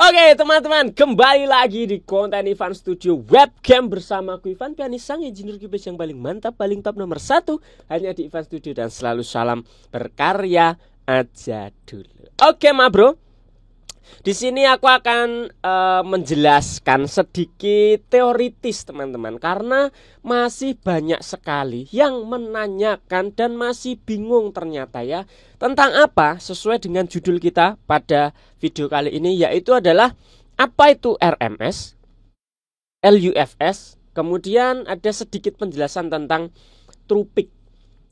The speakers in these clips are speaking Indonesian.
Oke teman-teman, kembali lagi di konten Ivan Studio Webcam bersama aku Ivan Pianis, sang engineer QPS yang paling mantap, paling top nomor 1 hanya di Ivan Studio, dan selalu salam berkarya aja dulu. Oke ma bro, di sini aku akan menjelaskan sedikit teoritis teman-teman, karena masih banyak sekali yang menanyakan dan masih bingung ternyata ya tentang apa, sesuai dengan judul kita pada video kali ini, yaitu adalah apa itu RMS, LUFS, kemudian ada sedikit penjelasan tentang TruePic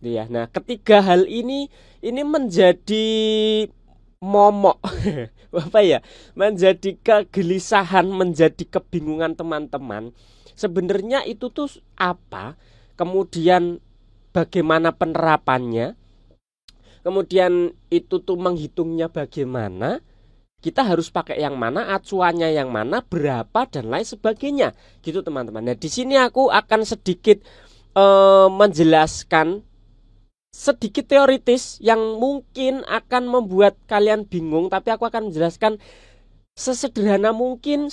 ya. Nah, ketiga hal ini menjadi momok apa ya, menjadi kegelisahan, menjadi kebingungan teman-teman. Sebenarnya itu tuh apa, kemudian bagaimana penerapannya, kemudian itu tuh menghitungnya bagaimana, kita harus pakai yang mana, acuannya yang mana, berapa, dan lain sebagainya gitu teman-teman. Nah, di sini aku akan sedikit menjelaskan sedikit teoritis yang mungkin akan membuat kalian bingung, tapi aku akan menjelaskan sesederhana mungkin,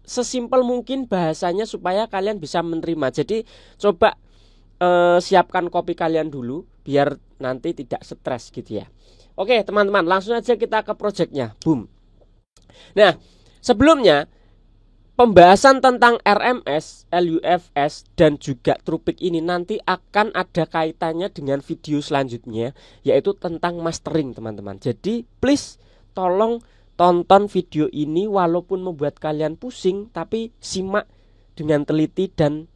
sesimpel mungkin bahasanya supaya kalian bisa menerima. Jadi coba siapkan kopi kalian dulu biar nanti tidak stres gitu ya. Oke teman-teman, langsung aja kita ke projectnya. Boom. Nah, sebelumnya pembahasan tentang RMS, LUFS, dan juga TruePic ini nanti akan ada kaitannya dengan video selanjutnya, yaitu tentang mastering teman-teman. Jadi please tolong tonton video ini, walaupun membuat kalian pusing, tapi simak dengan teliti dan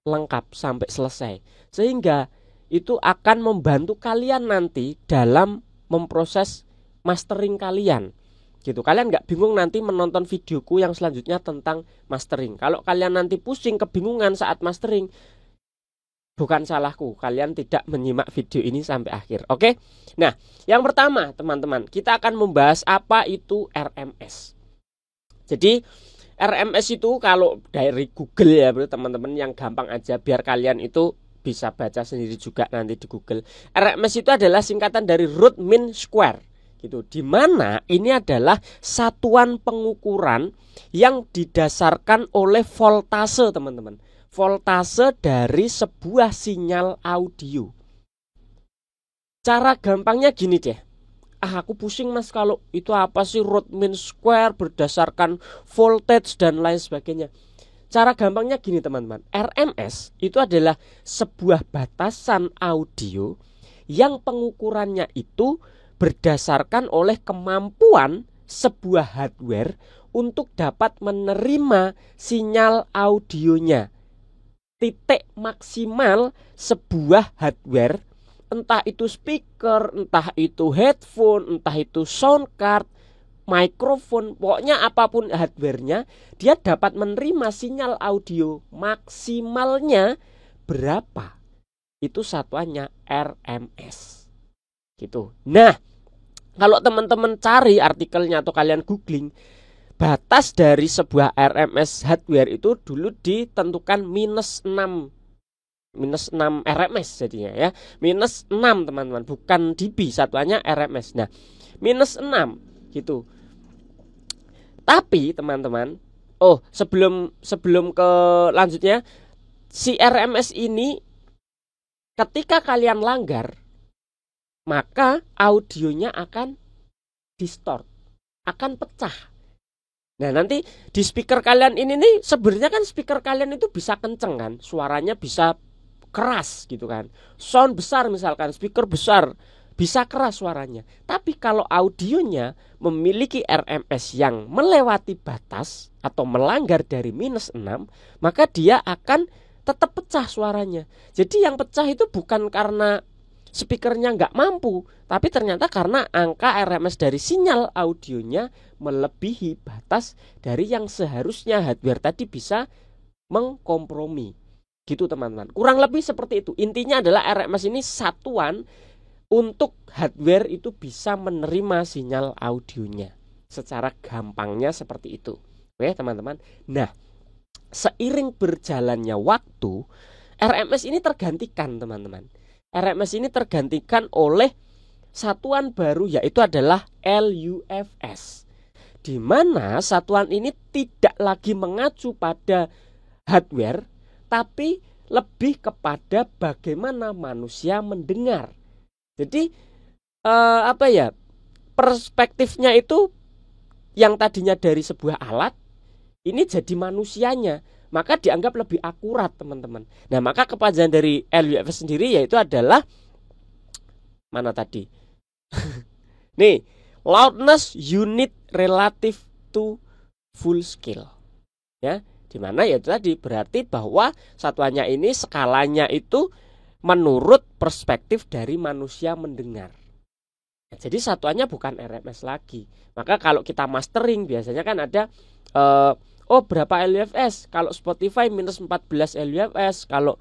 lengkap sampai selesai, sehingga itu akan membantu kalian nanti dalam memproses mastering kalian gitu. Kalian nggak bingung nanti menonton videoku yang selanjutnya tentang mastering. Kalau kalian nanti pusing, kebingungan saat mastering, bukan salahku, kalian tidak menyimak video ini sampai akhir. Oke. Nah, yang pertama teman-teman, kita akan membahas apa itu RMS. Jadi RMS itu kalau dari Google ya bro, teman-teman, yang gampang aja biar kalian itu bisa baca sendiri juga nanti di Google. RMS itu adalah singkatan dari root mean square gitu, dimana ini adalah satuan pengukuran yang didasarkan oleh voltase teman-teman, voltase dari sebuah sinyal audio. Cara gampangnya gini deh, aku pusing mas kalau itu apa sih root mean square berdasarkan voltage dan lain sebagainya. Cara gampangnya gini teman-teman, RMS itu adalah sebuah batasan audio yang pengukurannya itu berdasarkan oleh kemampuan sebuah hardware untuk dapat menerima sinyal audionya. Titik maksimal sebuah hardware, entah itu speaker, entah itu headphone, entah itu sound card, mikrofon, pokoknya apapun hardwarenya, dia dapat menerima sinyal audio maksimalnya berapa, itu satuannya RMS gitu. Nah, kalau teman-teman cari artikelnya atau kalian googling, batas dari sebuah RMS hardware itu dulu ditentukan minus 6 RMS jadinya ya. Minus 6 teman-teman, bukan dB, satuannya RMS. Nah, minus 6 gitu. Tapi teman-teman, sebelum ke lanjutnya, si RMS ini ketika kalian langgar, maka audionya akan distort, akan pecah. Nah, nanti di speaker kalian ini nih, sebenarnya kan speaker kalian itu bisa kenceng kan, suaranya bisa keras gitu kan. Sound besar misalkan, speaker besar, bisa keras suaranya. Tapi kalau audionya memiliki RMS yang melewati batas atau melanggar dari minus 6, maka dia akan tetap pecah suaranya. Jadi yang pecah itu bukan karena speakernya nggak mampu, tapi ternyata karena angka RMS dari sinyal audionya melebihi batas dari yang seharusnya hardware tadi bisa mengkompromi. Gitu teman-teman, kurang lebih seperti itu. Intinya adalah RMS ini satuan untuk hardware itu bisa menerima sinyal audionya. Secara gampangnya seperti itu. Oke teman-teman. Nah, seiring berjalannya waktu, RMS ini tergantikan teman-teman. RMS ini tergantikan oleh satuan baru, yaitu adalah LUFS. di mana satuan ini tidak lagi mengacu pada hardware, tapi lebih kepada bagaimana manusia mendengar. Jadi perspektifnya itu yang tadinya dari sebuah alat, ini jadi manusianya, maka dianggap lebih akurat, teman-teman. Nah, maka kepanjangan dari LUFS sendiri yaitu adalah mana tadi? Nih, loudness unit relative to full scale. Ya, di mana ya tadi berarti bahwa satuannya ini skalanya itu menurut perspektif dari manusia mendengar. Nah, jadi satuannya bukan RMS lagi. Maka kalau kita mastering biasanya kan ada berapa LUFS? Kalau Spotify minus 14 LUFS, kalau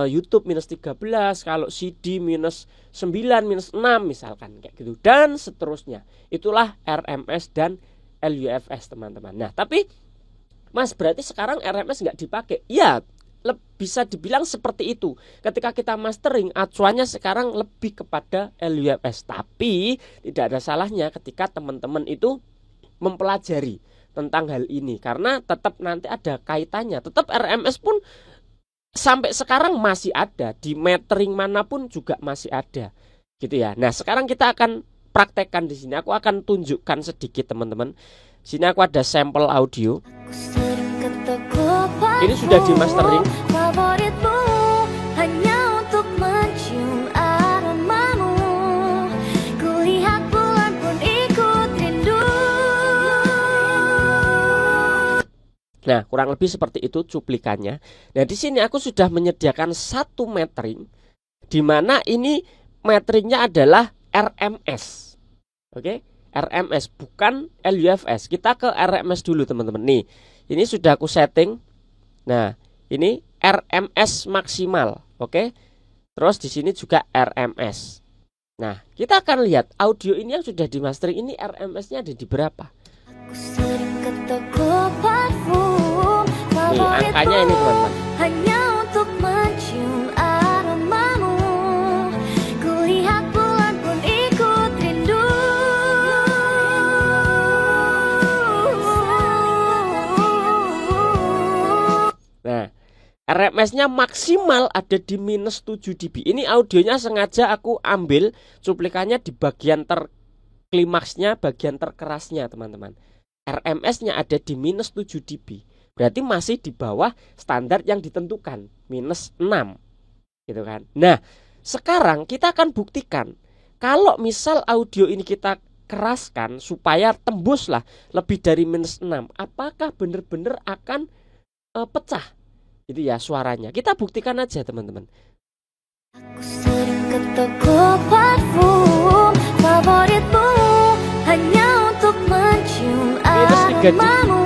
YouTube minus 13, kalau CD minus 9, minus 6 misalkan kayak gitu, dan seterusnya. Itulah RMS dan LUFS, teman-teman. Nah, tapi Mas, berarti sekarang RMS nggak dipakai? Ya, bisa dibilang seperti itu. Ketika kita mastering, acuannya sekarang lebih kepada LUFS. Tapi tidak ada salahnya ketika teman-teman itu mempelajari tentang hal ini, karena tetap nanti ada kaitannya. Tetap RMS pun sampai sekarang masih ada, di metering manapun juga masih ada, gitu ya. Nah, sekarang kita akan praktekkan di sini. Aku akan tunjukkan sedikit, teman-teman. Sini aku ada sampel audio. Ini sudah di mastering. Nah, kurang lebih seperti itu cuplikannya. Nah, di sini aku sudah menyediakan satu metering, di mana ini meteringnya adalah RMS. Oke, RMS bukan LUFS. Kita ke RMS dulu, teman-teman. Nih, ini sudah aku setting. Nah, ini RMS maksimal. Oke. Terus di sini juga RMS. Nah, kita akan lihat audio ini yang sudah di mastering ini RMS-nya ada di berapa. Nih, angkanya ini, teman-teman. Hanya untuk mencium aramamu, kulihat bulan pun ikut rindu. Nah, RMS-nya maksimal ada di minus 7 dB. Ini audionya sengaja aku ambil cuplikannya di bagian terklimaksnya, bagian terkerasnya, teman-teman. RMS-nya ada di minus 7 dB. Berarti masih di bawah standar yang ditentukan, minus 6. Gitu kan. Nah, sekarang kita akan buktikan kalau misal audio ini kita keraskan supaya tembuslah lebih dari minus 6, apakah benar-benar akan pecah gitu ya suaranya. Kita buktikan aja, teman-teman. Aku sering ke toko parfum favoritmu hanya untuk mencium aramamu,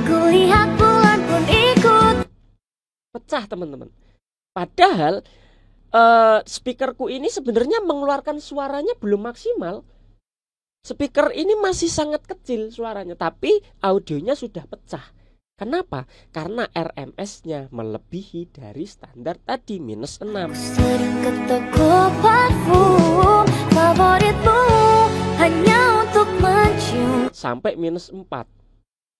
kulihat bulan pun ikut. Pecah, teman-teman. Padahal speakerku ini sebenarnya mengeluarkan suaranya belum maksimal. Speaker ini masih sangat kecil suaranya, tapi audionya sudah pecah. Kenapa? Karena RMS-nya melebihi dari standar tadi minus 6. Sering ke toko parfum favoritmu hanya untuk mencium sampai minus 4.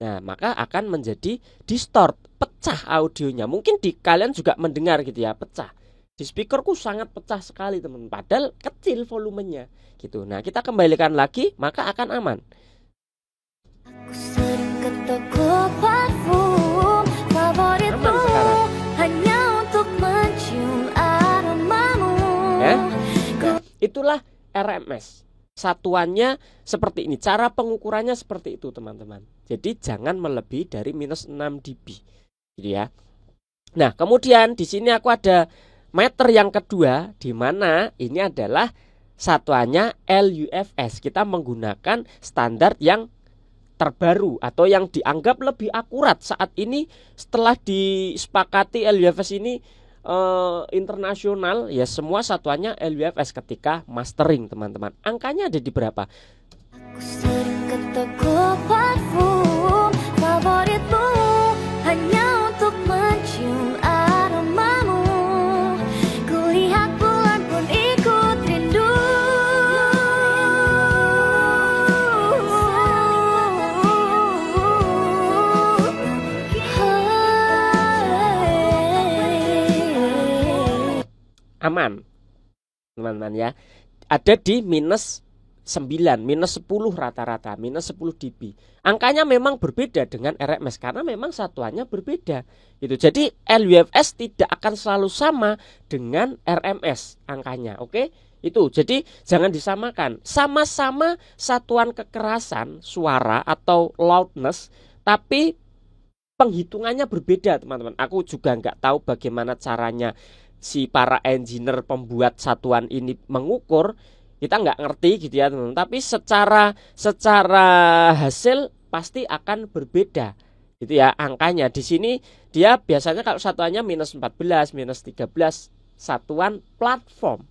Nah, maka akan menjadi distort, pecah audionya. Mungkin di kalian juga mendengar gitu ya, pecah. Di speakerku sangat pecah sekali, teman. Padahal kecil volumenya gitu. Nah, kita kembalikan lagi, maka akan aman. Aku sering ke toko parfum favoritmu hanya untuk mencium aramamu. Ya? Nah, itulah RMS. Satuannya seperti ini. Cara pengukurannya seperti itu, teman-teman. Jadi jangan melebihi dari minus 6 dB. Gitu ya. Nah, kemudian di sini aku ada meter yang kedua, di mana ini adalah satuannya LUFS. Kita menggunakan standar yang terbaru atau yang dianggap lebih akurat saat ini setelah disepakati LUFS ini internasional ya, semua satuannya LUFS ketika mastering, teman-teman. Angkanya ada di berapa? Aku sering ke toko parfum favoritmu hanya untuk mencium aramamu, kulihat bulan pun ikut rindu. aman teman-teman ya. Ada di minus 9, minus 10 rata-rata, minus 10 dB. Angkanya memang berbeda dengan RMS karena memang satuannya berbeda. Gitu. Jadi LUFS tidak akan selalu sama dengan RMS angkanya, oke? Itu. Jadi jangan disamakan. Sama-sama satuan kekerasan suara atau loudness, tapi penghitungannya berbeda, teman-teman. Aku juga nggak tahu bagaimana caranya si para engineer pembuat satuan ini mengukur. Kita nggak ngerti gitu ya teman-teman. Tapi secara hasil pasti akan berbeda gitu ya angkanya. Di sini dia biasanya kalau satuannya minus 14, minus 13 satuan platform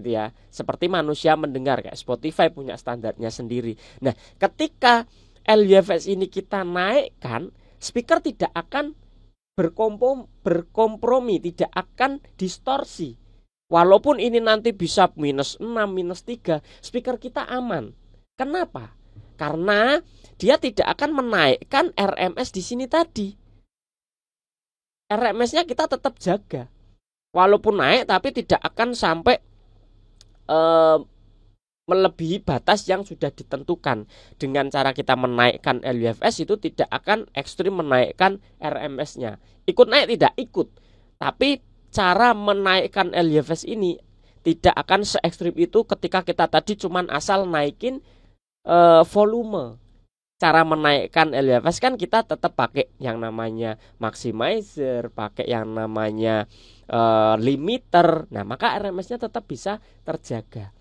gitu ya. Seperti manusia mendengar kayak Spotify punya standarnya sendiri. Nah, ketika LUFS ini kita naikkan, speaker tidak akan berkompromi, tidak akan distorsi. Walaupun ini nanti bisa minus 6, minus 3, speaker kita aman. Kenapa? Karena dia tidak akan menaikkan RMS di sini tadi. RMS-nya kita tetap jaga. Walaupun naik tapi tidak akan sampai melebihi batas yang sudah ditentukan. Dengan cara kita menaikkan LUFS itu tidak akan ekstrim menaikkan RMS-nya. Ikut naik tidak? Ikut. Tapi cara menaikkan LUFS ini tidak akan se ekstrim itu ketika kita tadi cuman asal naikin volume. Cara menaikkan LUFS kan kita tetap pakai yang namanya maximizer, pakai yang namanya limiter. Nah, maka RMS-nya tetap bisa terjaga.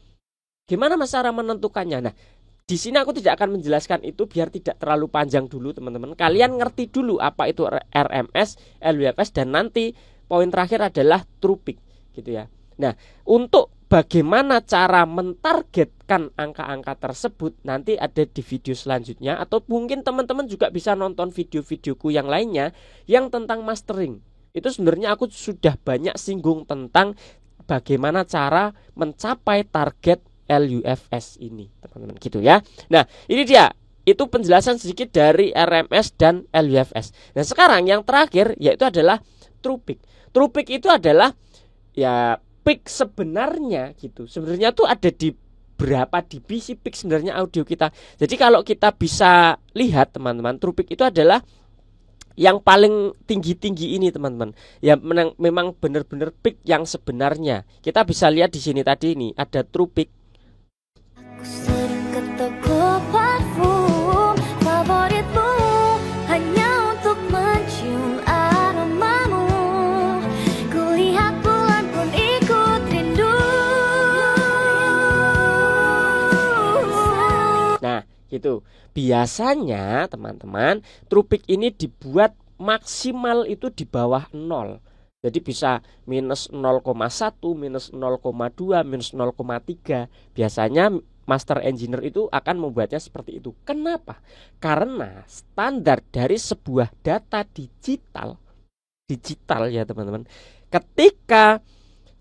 Gimana mas cara menentukannya? Nah, di sini aku tidak akan menjelaskan itu biar tidak terlalu panjang dulu teman-teman. Kalian ngerti dulu apa itu RMS, LUFS, dan nanti poin terakhir adalah true peak gitu ya. Nah, untuk bagaimana cara mentargetkan angka-angka tersebut nanti ada di video selanjutnya, atau mungkin teman-teman juga bisa nonton video-videoku yang lainnya yang tentang mastering. Itu sebenarnya aku sudah banyak singgung tentang bagaimana cara mencapai target LUFS ini, teman-teman gitu ya. Nah, ini dia. Itu penjelasan sedikit dari RMS dan LUFS. Nah, sekarang yang terakhir yaitu adalah true peak. True peak itu adalah ya peak sebenarnya gitu. Sebenarnya tuh ada di berapa dB sih peak sebenarnya audio kita. Jadi kalau kita bisa lihat teman-teman, true peak itu adalah yang paling tinggi-tinggi ini teman-teman. Ya memang benar-benar peak yang sebenarnya. Kita bisa lihat di sini tadi ini ada true peak. Aku sering ke toko parfum favoritmu hanya untuk mencium aromamu. Kulihat bulan pun ikut rindu. Nah, gitu. Biasanya teman-teman, true peak ini dibuat maksimal itu di bawah 0. Jadi bisa minus 0,1, minus 0,2, minus 0,3. Biasanya master engineer itu akan membuatnya seperti itu. Kenapa? Karena standar dari sebuah data digital ya teman-teman. Ketika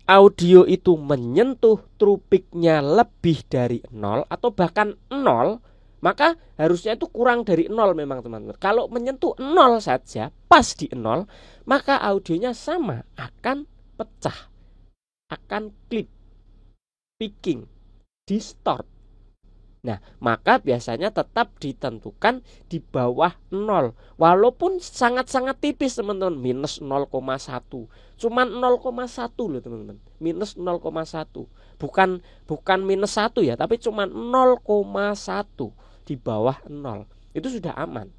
audio itu menyentuh true peak-nya lebih dari 0 atau bahkan 0, maka harusnya itu kurang dari 0 memang teman-teman. Kalau menyentuh 0 saja, pas di 0, maka audionya sama, akan pecah, akan klip, picking, distort. Nah, maka biasanya tetap ditentukan di bawah 0. Walaupun sangat-sangat tipis teman-teman, minus 0,1. Cuman 0,1 loh teman-teman. Minus 0,1. Bukan minus 1 ya, tapi cuman 0,1 di bawah 0. Itu sudah aman.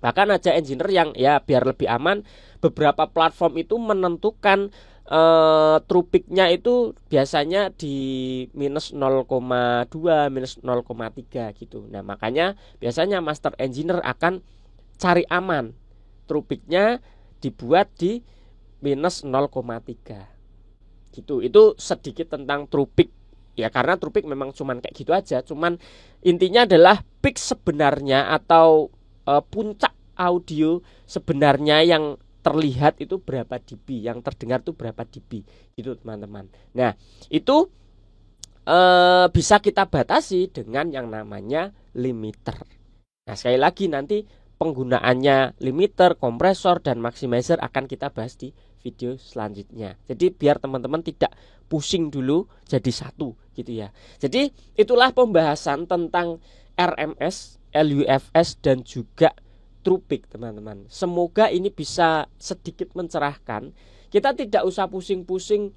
Bahkan aja engineer yang ya biar lebih aman, beberapa platform itu menentukan true peak-nya itu biasanya di minus 0,2, minus 0,3 gitu. Nah, makanya biasanya master engineer akan cari aman. True peak-nya dibuat di minus 0,3 gitu. Itu sedikit tentang true peak. Ya karena true peak memang cuman kayak gitu aja. Cuman intinya adalah peak sebenarnya atau puncak audio sebenarnya yang terlihat itu berapa dB, yang terdengar itu berapa dB gitu teman-teman. Nah, itu bisa kita batasi dengan yang namanya limiter. Nah, sekali lagi nanti penggunaannya limiter, kompresor, dan maximizer akan kita bahas di video selanjutnya. Jadi biar teman-teman tidak pusing dulu jadi satu gitu ya. Jadi itulah pembahasan tentang RMS, LUFS, dan juga TruePic teman-teman. Semoga ini bisa sedikit mencerahkan. Kita tidak usah pusing-pusing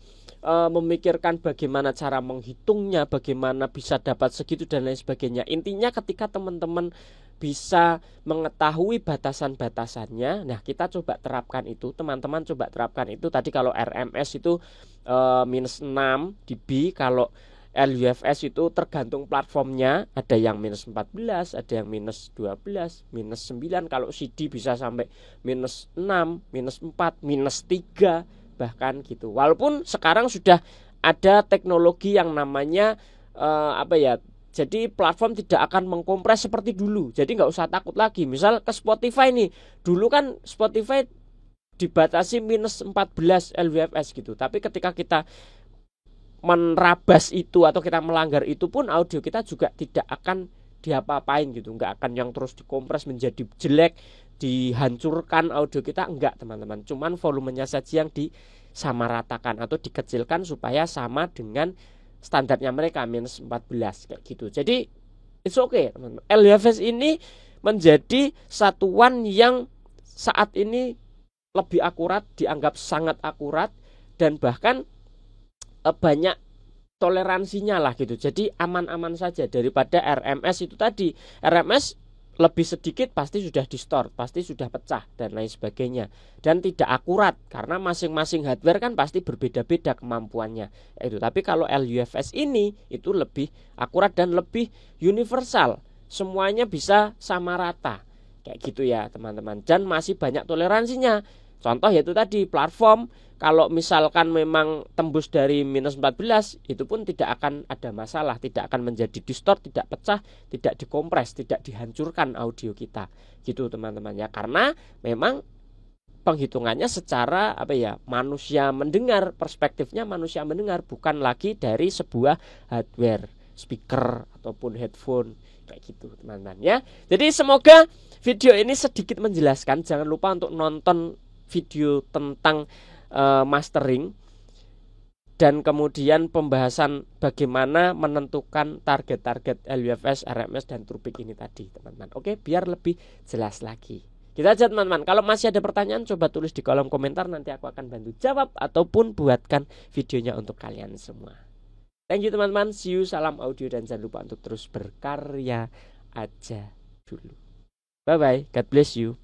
memikirkan bagaimana cara menghitungnya, bagaimana bisa dapat segitu dan lain sebagainya. Intinya ketika teman-teman bisa mengetahui batasan-batasannya, nah kita coba terapkan itu, teman-teman coba terapkan itu. Tadi kalau RMS itu minus 6 dB, kalau LUFS itu tergantung platformnya, ada yang minus 14, ada yang minus 12, minus 9, kalau CD bisa sampai minus 6, minus 4, minus 3 bahkan gitu. Walaupun sekarang sudah ada teknologi yang namanya jadi platform tidak akan mengkompres seperti dulu. Jadi nggak usah takut lagi. Misal ke Spotify nih, dulu kan Spotify dibatasi minus 14 LUFS gitu. Tapi ketika kita menerabas itu atau kita melanggar itu pun audio kita juga tidak akan diapa-apain gitu, nggak akan yang terus dikompres menjadi jelek, dihancurkan audio kita, enggak teman-teman. Cuman volumenya saja yang disamaratakan atau dikecilkan supaya sama dengan standarnya mereka minus 14 kayak gitu. Jadi it's okay teman-teman. LUFS ini menjadi satuan yang saat ini lebih akurat, dianggap sangat akurat, dan bahkan banyak toleransinya lah gitu. Jadi aman-aman saja daripada RMS itu tadi. RMS lebih sedikit pasti sudah distort, pasti sudah pecah dan lain sebagainya, dan tidak akurat karena masing-masing hardware kan pasti berbeda-beda kemampuannya itu. Tapi kalau LUFS ini itu lebih akurat dan lebih universal, semuanya bisa sama rata kayak gitu ya teman-teman, dan masih banyak toleransinya. Contoh yaitu tadi platform, kalau misalkan memang tembus dari minus 14, itu pun tidak akan ada masalah, tidak akan menjadi distort, tidak pecah, tidak dikompres, tidak dihancurkan audio kita gitu teman-teman ya. Karena memang penghitungannya secara manusia mendengar, perspektifnya manusia mendengar, bukan lagi dari sebuah hardware, speaker ataupun headphone kayak gitu teman-teman ya. Jadi semoga video ini sedikit menjelaskan. Jangan lupa untuk nonton video tentang mastering dan kemudian pembahasan bagaimana menentukan target-target LUFS, RMS, dan TruePic ini tadi teman-teman. Oke, biar lebih jelas lagi. Gitu aja teman-teman. Kalau masih ada pertanyaan coba tulis di kolom komentar, nanti aku akan bantu jawab ataupun buatkan videonya untuk kalian semua. Thank you teman-teman. See you, salam audio, dan jangan lupa untuk terus berkarya aja dulu. Bye bye. God bless you.